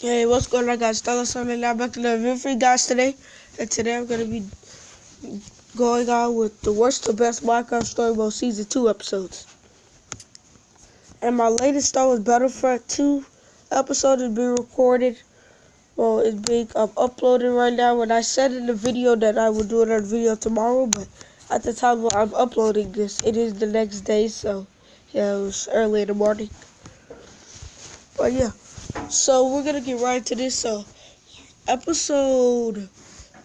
Hey, what's going on, guys? Stella Sunday now back to the video for you guys today. And today I'm going to be going on with the worst to best Minecraft Story Mode Season 2 episodes. And my latest Star Wars Battlefront 2 episode is being recorded. Well, it's being uploaded right now. When I said in the video that I would do another video tomorrow, but at the time when I'm uploading this, it is the next day. So, yeah, it was early in the morning. But yeah, so we're going to get right into this. So, episode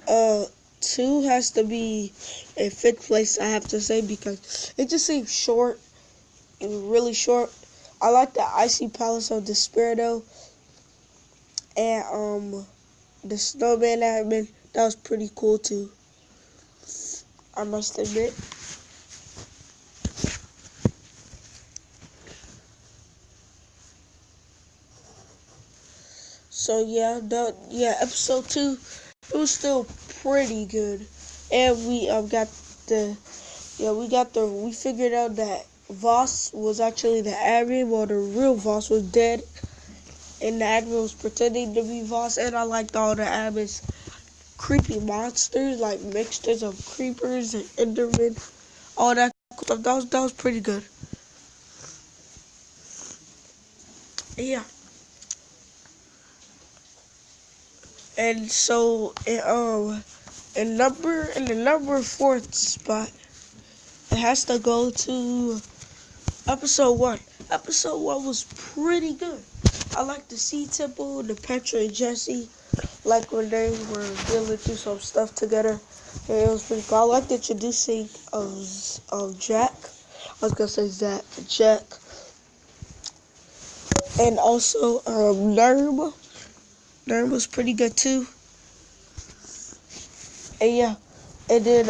2 has to be in fifth place, I have to say, because it just seems short. It was really short. I like the Icy Palace of Despair though, and the snowman admin, that was pretty cool too, I must admit. So yeah, episode 2, it was still pretty good, and we figured out that Voss was actually the admin, while the real Voss was dead, and the admin was pretending to be Voss. And I liked all the admin's creepy monsters, like mixtures of creepers and endermen, all that stuff. That was pretty good. Yeah. And so in the number fourth spot, it has to go to episode 1. Episode 1 was pretty good. I like the Sea Temple, the Petra and Jesse, like when they were dealing through some stuff together. And it was pretty cool. I liked the introducing of Jack. I was gonna say Zach, Jack, and also Nerm. Nerm was pretty good too. And yeah, and then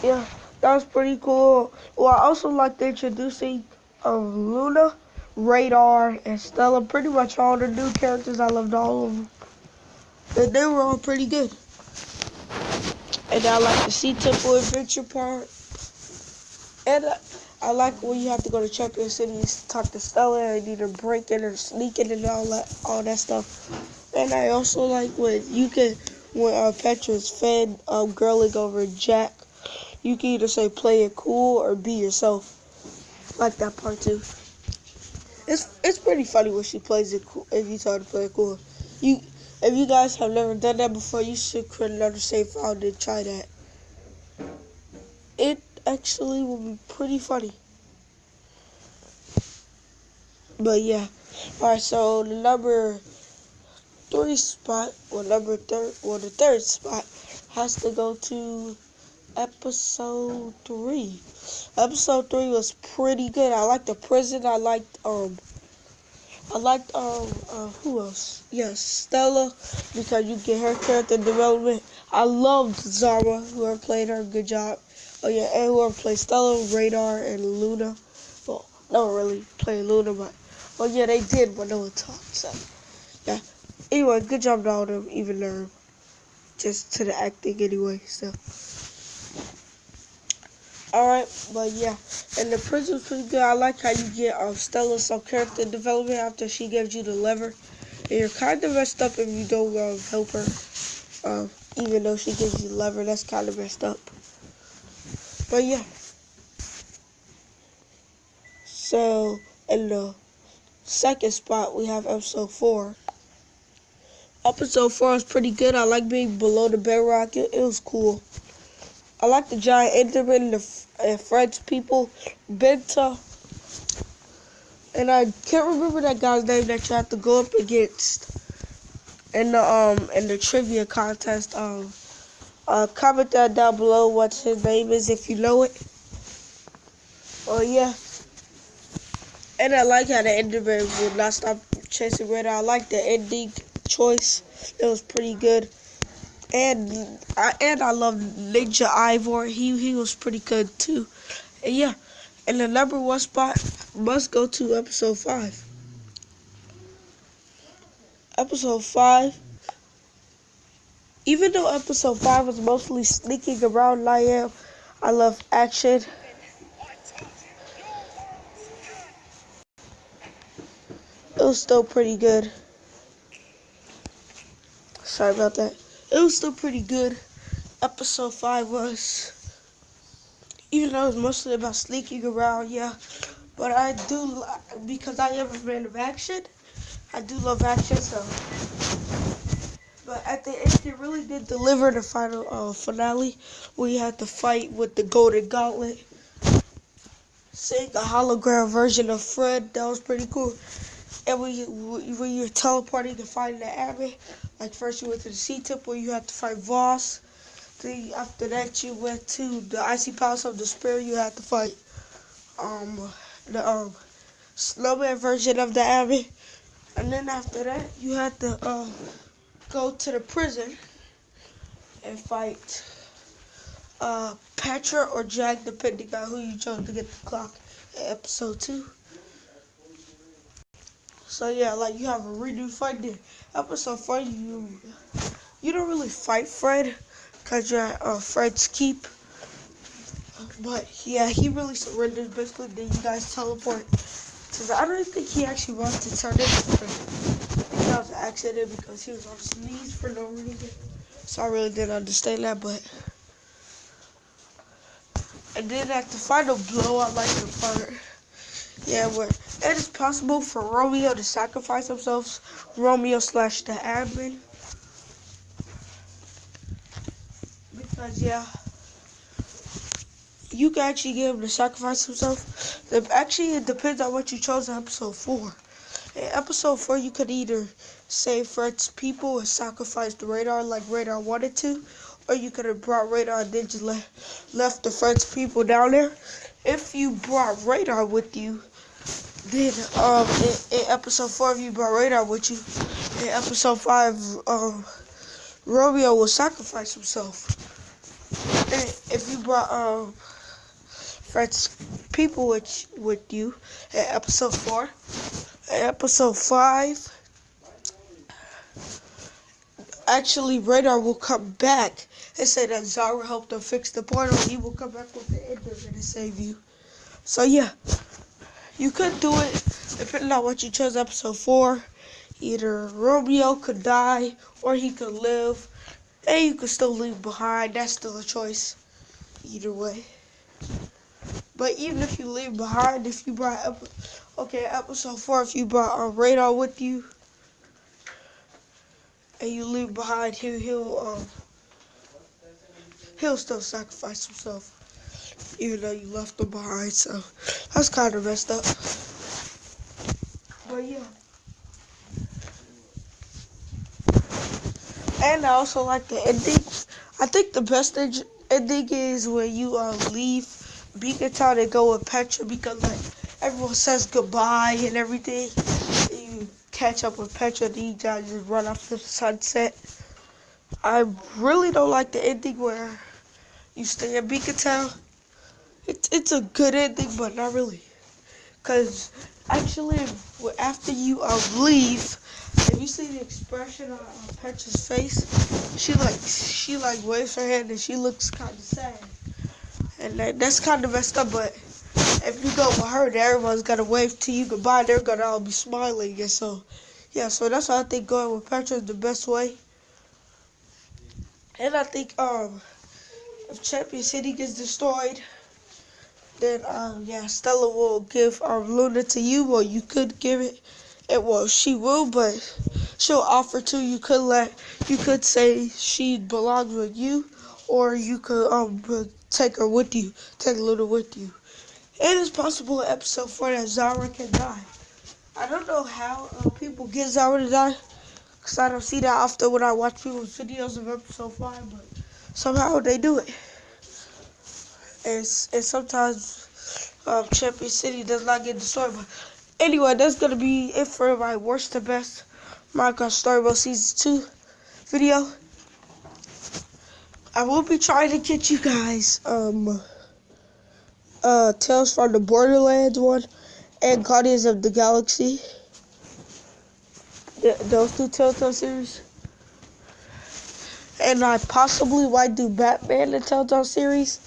yeah, that was pretty cool. Well, I also liked the introducing of Luna, Radar, and Stella. Pretty much all the new characters. I loved all of them. And they were all pretty good. And I like the Sea Temple adventure part. And I like when you have to go to Champion City to talk to Stella and either break it or sneak it and all that stuff. And I also like when Petra's fed girling over Jack, you can either say play it cool or be yourself. I like that part too. It's pretty funny when she plays it cool. If you tell her to play it cool, if you guys have never done that before, you should create another save file and try that. It actually will be pretty funny. But yeah, all right. So the number 3 spot, or the third spot has to go to episode 3. Episode 3 was pretty good. I liked the prison. Who else? Yes, Stella, because you get her character development. I loved Zara, whoever played her, good job. Oh yeah, and whoever played Stella, Radar, and Luna. Well, no one really played Luna, but well, yeah, they did when no one talked. So yeah. Anyway, good job to all of them, even though just to the acting anyway. So alright, but yeah. And the prison's pretty good. I like how you get Stella some character development after she gives you the lever. And you're kind of messed up if you don't help her. Even though she gives you the lever, that's kind of messed up. But yeah. So, in the second spot, we have episode 4. Episode 4 was pretty good. I like being below the bedrock. It was cool. I like the giant enderman and French people, Benta, and I can't remember that guy's name that you have to go up against in the trivia contest. Comment that down below what his name is if you know it. Oh yeah, and I like how the enderman would not stop chasing Red. I like the ending choice. It was pretty good. And I love Ninja Ivor. He was pretty good too. And yeah, and the number 1 spot must go to episode 5. Episode 5. Even though episode 5 was mostly sneaking around I love action. it was still pretty good. Sorry about that. It was still pretty good. Episode 5 was, even though it was mostly about sneaking around, yeah. But I do, because I am a fan of action, I do love action, so. But at the end, they really did deliver the final finale, where you had to fight with the Golden Gauntlet. Seeing a hologram version of Fred, that was pretty cool. And when you're teleporting to find the Abbey, like first you went to the Sea-Tip where you had to fight Voss. Then after that you went to the Icy Palace of Despair, you had to fight the snowman version of the Abbey. And then after that you had to go to the prison and fight Petra or Jack, depending on who you chose to get the clock in episode 2. So yeah, like you have a renewed fight there. Episode 4, you don't really fight Fred, cause you're at Fred's keep. But yeah, he really surrenders basically. Then you guys teleport. Cause I don't think he actually wanted to turn into Fred. I think that was an accident because he was on his knees for no reason. So I really didn't understand that, but. And then at the final blow, I like the part. Yeah, where it is possible for Romeo to sacrifice himself. Romeo / the admin. Because, yeah, you can actually get him to sacrifice himself. Actually, it depends on what you chose in episode 4. In episode 4, you could either save Fred's people and sacrifice the Radar like Radar wanted to, or you could have brought Radar and then just left the Fred's people down there. If you brought Radar with you, then in episode 4, if you brought Radar with you, in episode 5, Romeo will sacrifice himself. And if you brought Fred's people with you in episode 4, in episode 5, actually Radar will come back and say that Zara helped him fix the portal. He will come back with the Ender and save you. So yeah, you could do it depending on what you chose. Episode 4, either Romeo could die or he could live, and you could still leave behind. That's still a choice, either way. But even if you leave behind, if you brought episode 4, if you brought Radar with you and you leave behind, he'll still sacrifice himself, even though you left him behind. So that's kind of messed up. But yeah. And I also like the ending. I think the best ending is when you leave Beacon Town and go with Petra, because like everyone says goodbye and everything. And you catch up with Petra and you guys just run off to the sunset. I really don't like the ending where you stay in Beacon Town. It's a good ending, but not really. Cause actually, after you leave, if you see the expression on Petra's face, she waves her hand and she looks kind of sad, and that's kind of messed up. But if you go with her, then everyone's gonna wave to you goodbye. They're gonna all be smiling, and so yeah. So that's why I think going with Petra is the best way. And I think if Champion City gets destroyed, then Stella will give Luna to you, or you could give it. Well, she will, but she'll offer to. You could say she belongs with you, or you could take her with you, take Luna with you. And it's possible in episode 4 that Zara can die. I don't know how people get Zara to die, because I don't see that often when I watch people's videos of episode 5, but somehow they do it. And sometimes Champion City does not get destroyed. But anyway, that's going to be it for my worst to best Minecraft Story Mode Season 2 video. I will be trying to get you guys Tales from the Borderlands one and Guardians of the Galaxy. Those two Telltale series. And I possibly might do Batman the Telltale series.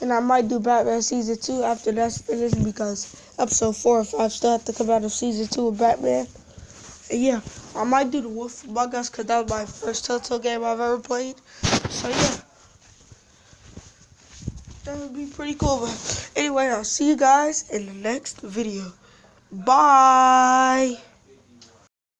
And I might do Batman Season 2 after that's finished, because episode 4 or 5 still have to come out of Season 2 of Batman. And yeah, I might do the Wolf Among Us because that was my first Telltale game I've ever played. So yeah, that would be pretty cool. But anyway, I'll see you guys in the next video. Bye.